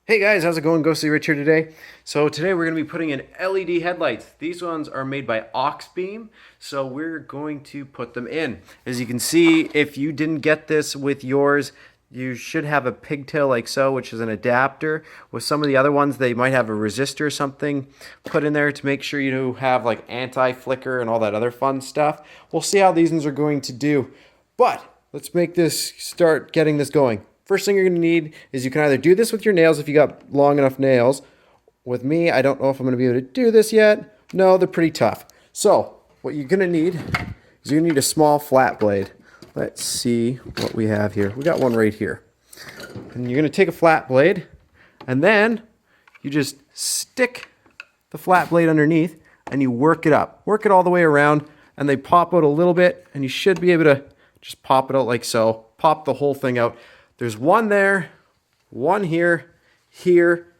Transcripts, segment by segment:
Hey guys, how's it going? Ghostly Rich here today. So today we're going to be putting in LED headlights. These ones are made by Auxbeam, so we're going to put them in. As you can see, if you didn't get this with yours, you should have a pigtail like so, which is an adapter. With some of the other ones, they might have a resistor or something put in there to make sure you have like anti-flicker and all that other fun stuff. We'll see how these ones are going to do, but let's start getting this going. First thing you're going to need is you can either do this with your nails if you got long enough nails. With me, I don't know if I'm going to be able to do this yet. No, they're pretty tough. So what you're going to need is you're going to need a small flat blade. Let's see what we have here. We got one right here. And you're going to take a flat blade and then you just stick the flat blade underneath and you work it up. Work it all the way around and they pop out a little bit and you should be able to just pop it out like so. Pop the whole thing out. There's one there, one here, here,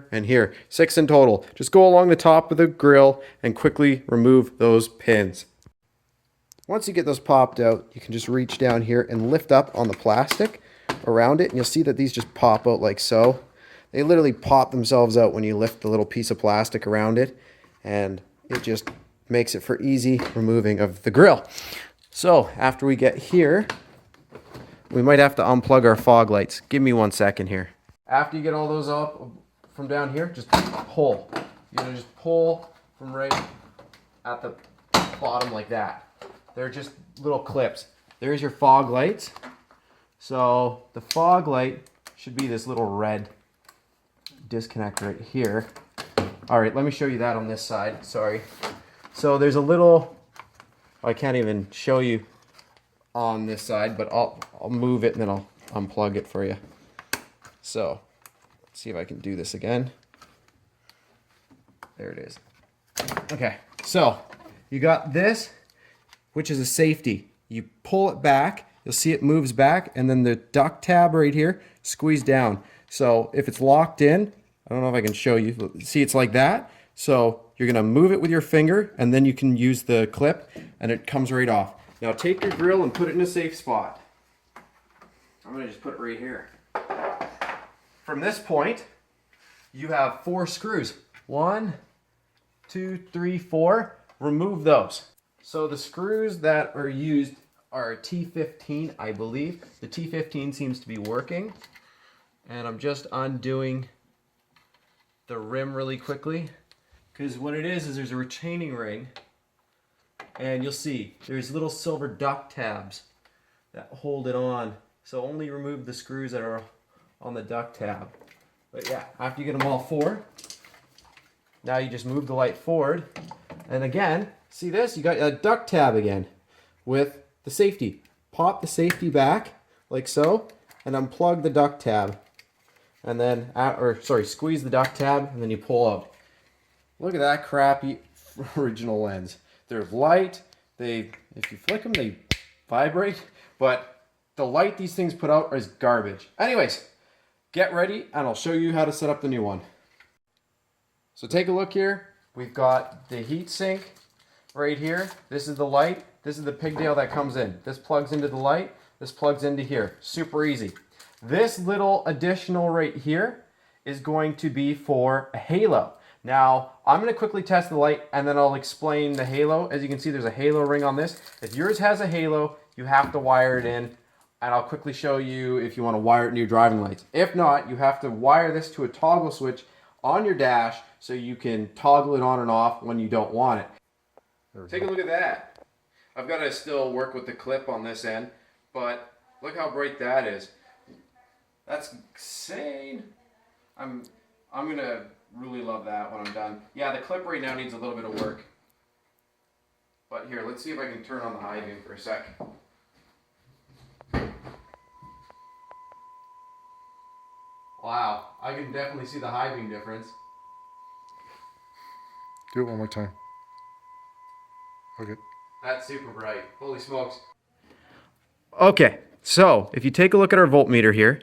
and here. 6 in total. Just go along the top of the grill and quickly remove those pins. Once you get those popped out, you can just reach down here and lift up on the plastic around it, and you'll see that these just pop out like so. They literally pop themselves out when you lift the little piece of plastic around it, and it just makes it for easy removing of the grill. So after we get here, we might have to unplug our fog lights. Give me 1 second here. After you get all those up from down here, just pull. You're gonna just pull from right at the bottom like that. They're just little clips. There's your fog lights. So the fog light should be this little red disconnect right here. All right, let me show you that on this side. Sorry. So there's a little, I can't even show you on this side, but I'll move it and then I'll unplug it for you. So let's see if I can do this again. There it is. Okay, so you got this, which is a safety. You pull it back, you'll see it moves back, and then the duct tab right here, squeeze down. So if it's locked in, I don't know if I can show you, see it's like that. So you're gonna move it with your finger and then you can use the clip and it comes right off. Now take your grill and put it in a safe spot. I'm going to just put it right here. From this point, you have 4 screws. 1, 2, 3, 4. Remove those. So the screws that are used are T15, I believe. The T15 seems to be working. And I'm just undoing the rim really quickly. Because what it is there's a retaining ring. And you'll see there's little silver duct tabs that hold it on. So only remove the screws that are on the duct tab. But yeah, after you get them all 4, now you just move the light forward. And again, see this? You got a duct tab again with the safety. Pop the safety back like so and unplug the duct tab. And then, squeeze the duct tab and then you pull out. Look at that crappy original lens. They're light, if you flick them, they vibrate, but the light these things put out is garbage. Anyways, get ready and I'll show you how to set up the new one. So take a look here. We've got the heat sink right here. This is the light. This is the pigtail that comes in. This plugs into the light. This plugs into here. Super easy. This little additional right here is going to be for a halo. Now, I'm going to quickly test the light and then I'll explain the halo. As you can see, there's a halo ring on this. If yours has a halo, you have to wire it in. And I'll quickly show you if you want to wire it into your driving lights. If not, you have to wire this to a toggle switch on your dash so you can toggle it on and off when you don't want it. Take a look at that. I've got to still work with the clip on this end, but look how bright that is. That's insane. I'm going to really love that when I'm done. Yeah, the clip right now needs a little bit of work. But here, let's see if I can turn on the high beam for a sec. Wow, I can definitely see the high beam difference. Do it one more time. Okay. That's super bright. Holy smokes. Okay, so if you take a look at our voltmeter here,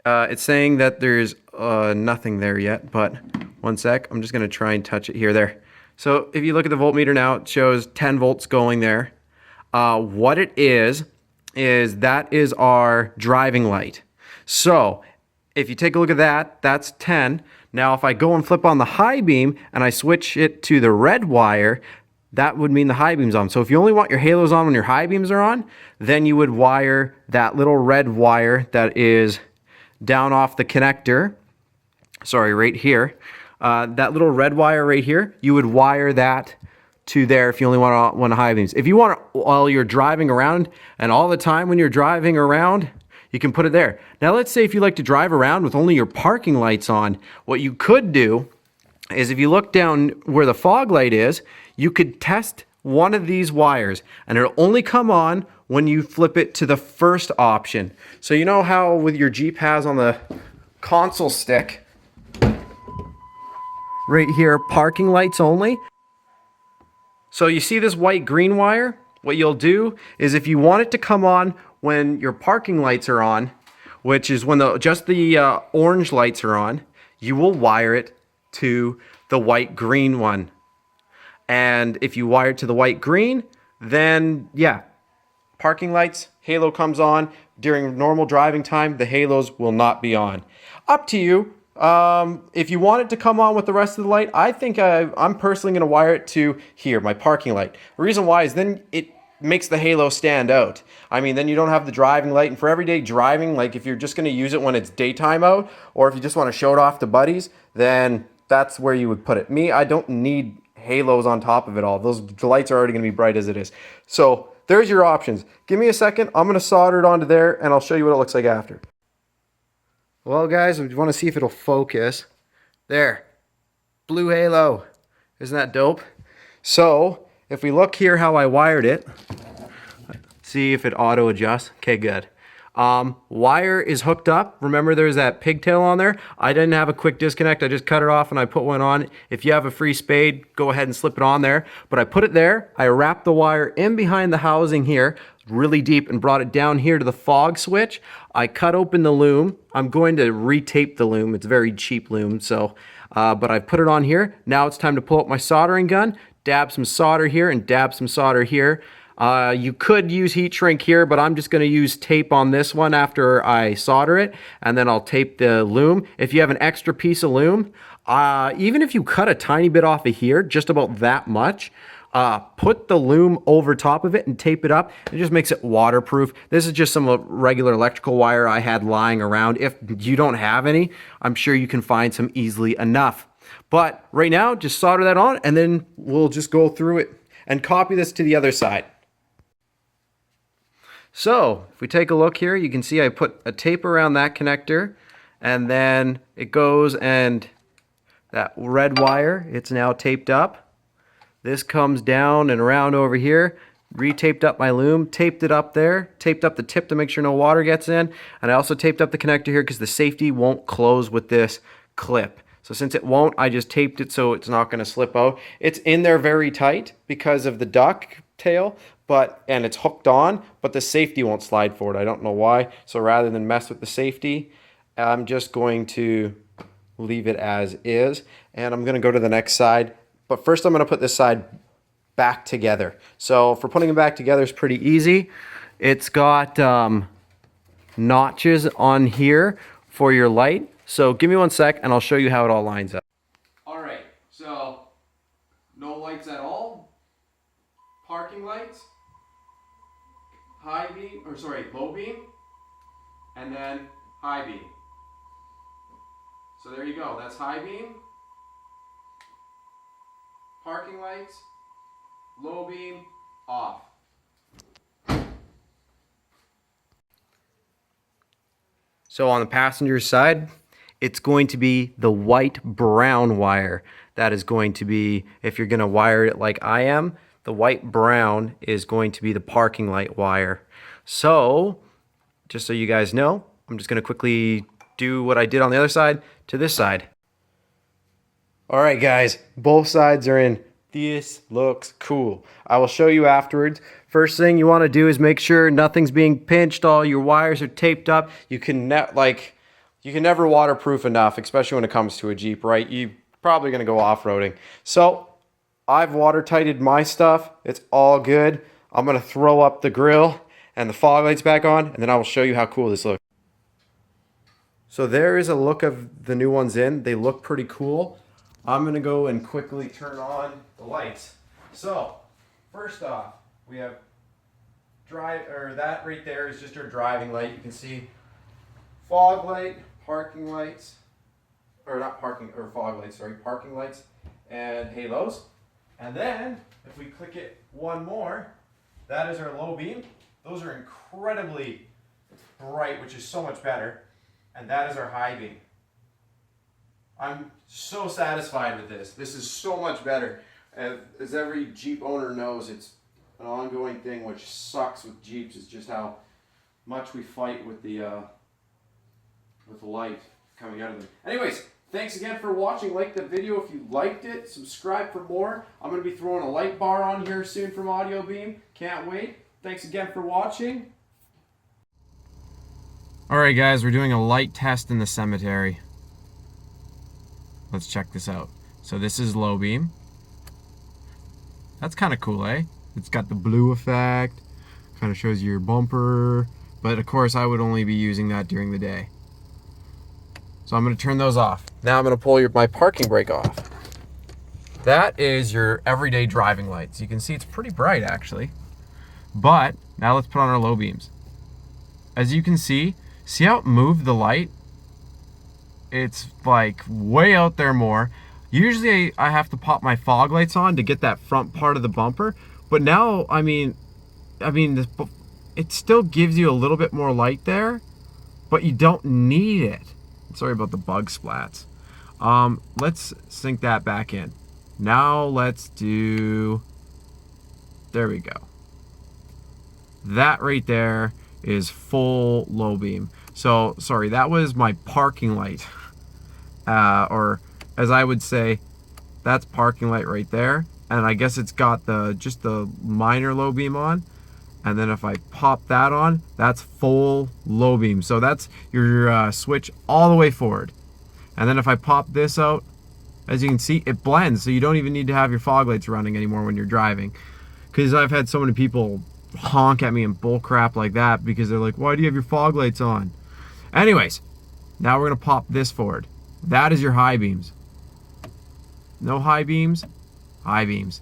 it's saying that there's nothing there yet, but 1 sec. I'm just going to try and touch it here. There. So if you look at the voltmeter now, it shows 10 volts going there. What it is that is our driving light. So if you take a look at that, that's 10. Now, if I go and flip on the high beam and I switch it to the red wire, that would mean the high beam's on. So if you only want your halos on when your high beams are on, then you would wire that little red wire that is down off the connector. Sorry, right here. That little red wire right here, you would wire that to there if you only want high beams. If you want it while you're driving around and all the time when you're driving around, you can put it there. Now let's say if you like to drive around with only your parking lights on, what you could do is if you look down where the fog light is, you could test one of these wires and it'll only come on when you flip it to the first option. So you know how with your Jeep has on the console stick, right here, parking lights only. So you see this white green wire? What you'll do is if you want it to come on when your parking lights are on, which is when just the orange lights are on, you will wire it to the white green one. And if you wire it to the white green, then yeah, parking lights, halo comes on. During normal driving time, the halos will not be on. Up to you. If you want it to come on with the rest of the light, I think I'm personally going to wire it to here, my parking light. The reason why is then it makes the halo stand out. I mean, then you don't have the driving light, and for everyday driving, like if you're just going to use it when it's daytime out, or if you just want to show it off to buddies, then that's where you would put it. Me, I don't need halos on top of it all. Those lights are already going to be bright as it is. So there's your options. Give me a second. I'm going to solder it onto there, and I'll show you what it looks like after. Well, guys, we want to see if it'll focus. There. Blue halo. Isn't that dope? So, if we look here how I wired it, see if it auto adjusts. Okay, good. Wire is hooked up. Remember there's that pigtail on there? I didn't have a quick disconnect. I just cut it off and I put one on. If you have a free spade, go ahead and slip it on there. But I put it there. I wrapped the wire in behind the housing here really deep and brought it down here to the fog switch. I cut open the loom. I'm going to retape the loom. It's very cheap loom, so but I put it on here. Now it's time to pull up my soldering gun, dab some solder here and dab some solder here. You could use heat shrink here, but I'm just going to use tape on this one after I solder it, and then I'll tape the loom. If you have an extra piece of loom, even if you cut a tiny bit off of here, just about that much, put the loom over top of it and tape it up. It just makes it waterproof. This is just some regular electrical wire I had lying around. If you don't have any, I'm sure you can find some easily enough. But right now, just solder that on, and then we'll just go through it and copy this to the other side. So if we take a look here, you can see I put a tape around that connector, and then it goes, and that red wire, it's now taped up. This comes down and around over here, retaped up my loom, taped it up there, taped up the tip to make sure no water gets in, and I also taped up the connector here because the safety won't close with this clip. So since it won't, I just taped it so it's not going to slip out. It's in there very tight because of the duck tail, and it's hooked on, but the safety won't slide forward. I don't know why. So rather than mess with the safety, I'm just going to leave it as is, and I'm going to go to the next side. But first I'm going to put this side back together. So for putting it back together is pretty easy. It's got notches on here for your light. So give me 1 sec and I'll show you how it all lines up. All right, so no lights at all. Parking lights, low beam, and then high beam. So there you go, that's high beam. Parking lights, low beam, off. So on the passenger side, it's going to be the white brown wire. That is going to be, if you're going to wire it like I am, the white brown is going to be the parking light wire. So, just so you guys know, I'm just going to quickly do what I did on the other side to this side. All right, guys, both sides are in. This looks cool. I will show you afterwards. First thing you want to do is make sure nothing's being pinched. All your wires are taped up. You can never waterproof enough, especially when it comes to a Jeep, right? You're probably going to go off-roading. So I've watertighted my stuff. It's all good. I'm going to throw up the grill and the fog lights back on, and then I will show you how cool this looks. So there is a look of the new ones in. They look pretty cool. I'm gonna go and quickly turn on the lights. So first off, we have that right there is just our driving light. You can see fog light, parking lights, or not parking, or fog lights, sorry, parking lights and halos. And then if we click it one more, that is our low beam. Those are incredibly bright, which is so much better. And that is our high beam. I'm so satisfied with this. This is so much better. As every Jeep owner knows, it's an ongoing thing, which sucks with Jeeps, is just how much we fight with the light coming out of them. Anyways, thanks again for watching. Like the video if you liked it. Subscribe for more. I'm going to be throwing a light bar on here soon from Audio Beam. Can't wait. Thanks again for watching. Alright guys, we're doing a light test in the cemetery. Let's check this out. So this is low beam. That's kind of cool, eh? It's got the blue effect. Kind of shows you your bumper. But of course I would only be using that during the day. So I'm going to turn those off. Now I'm going to pull my parking brake off. That is your everyday driving lights. You can see it's pretty bright actually. But now let's put on our low beams. As you can see how it moved the light? It's like way out there more. Usually I have to pop my fog lights on to get that front part of the bumper. But now, I mean, it still gives you a little bit more light there, but you don't need it. Sorry about the bug splats. Let's sync that back in. Now let's do, there we go. That right there is full low beam. So, sorry, that was my parking light. Or as I would say, that's parking light right there. And I guess it's got just the minor low beam on. And then if I pop that on, that's full low beam. So that's your switch all the way forward. And then if I pop this out, as you can see, it blends. So you don't even need to have your fog lights running anymore when you're driving. Because I've had so many people honk at me and bull crap like that because they're like, why do you have your fog lights on? Anyways, now we're going to pop this forward. That is your high beams. No high beams, high beams.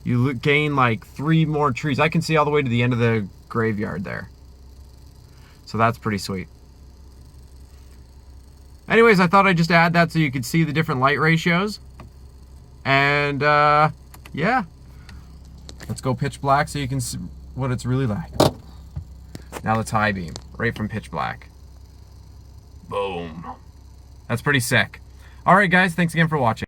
You gain like 3 more trees. I can see all the way to the end of the graveyard there. So that's pretty sweet. Anyways, I thought I'd just add that so you could see the different light ratios. And yeah. Let's go pitch black so you can see what it's really like. Now let's high beam, right from pitch black. Boom. That's pretty sick. Alright guys, thanks again for watching.